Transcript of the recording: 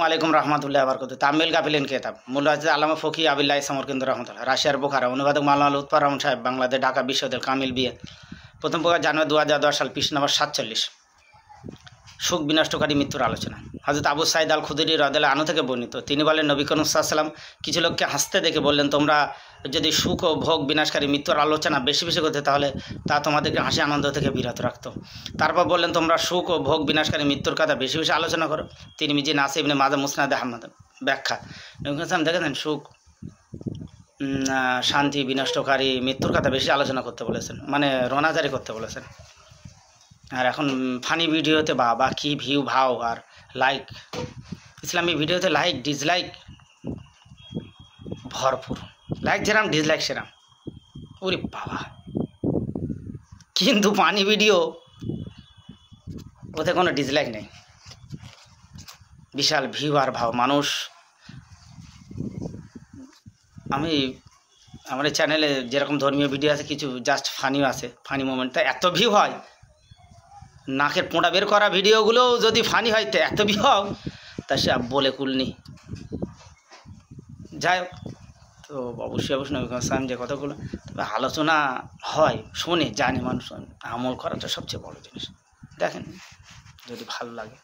ওয়ালাইকুম রহমতুল্লাহ বরকত তামিল কাপিলেন কেতাব মোল্লা আল্লামা ফকি আবিল্লাহ সমরকেন্দ্র রহমতুল্লাহ রাশিয়ার বোখারা অনুবাদক মাওলানা লুৎফর রহমান সাহেব বাংলাদেশ ঢাকা বিশ্ববিদ্যালয় কামিল বিয়ে প্রথম প্রকাশ জানুয়ারি 2010 সাল পৃষ্ঠা নম্বর 47 সুখ বিনষ্টকারী মৃত্যুর আলোচনা হযরত আবু সাঈদ আল খুদরি রাদিয়াল্লাহু আনহু থেকে বর্ণিত তিনি বলেন নবী করিম সাল্লাল্লাহু আলাইহি ওয়াসাল্লাম কিছু লোককে হাসতে দেখে বললেন তোমরা যদি সুখ ও ভোগ বিনাশকারী মৃত্যুর আলোচনা বেশি বেশি করতে তাহলে তা তোমাদেরকে হাসি আনন্দ থেকে বিরত রাখতো। তারপর বললেন তোমরা সুখ ও ভোগ বিনাশকারী মৃত্যুর কথা বেশি বেশি আলোচনা করো। তিনি মিজি নাসি ইবনে মাজা মুসনাদ আহমদ ব্যাখ্যা নবী করিম সাল্লাল্লাহু দেখেন সুখ শান্তি বিনষ্টকারী মৃত্যুর কথা বেশি আলোচনা করতে বলেছেন, মানে রোনাজারি করতে বলেছেন। আর এখন ফানি ভিডিওতে বা কি ভিউ ভাও আর লাইক, ইসলামী ভিডিওতে লাইক ডিসলাইক ভরপুর, লাইক যেরাম ডিসলাইক সেরাম, ওরে বাবা। কিন্তু ফানি ভিডিও ওতে কোনো ডিসলাইক নেই, বিশাল ভিউ আর ভাও। মানুষ, আমি আমার এই চ্যানেলে যেরকম ধর্মীয় ভিডিও আছে কিছু জাস্ট ফানিও আছে, ফানি মোমেন্ট, তাই এত ভিউ হয়। নাকের পোঁটা বের করা ভিডিওগুলো যদি ফানি হয় তো এত ভিউ হয় তা সে বলে কুলনি। যাই হোক, তো অবশ্যই নবী করিম সাল্লাল্লাহু যে কথাগুলো তবে আলোচনা হয় শোনে জানে মানুষ, আমল করাটা সবচেয়ে বড় জিনিস। দেখেন যদি ভালো লাগে।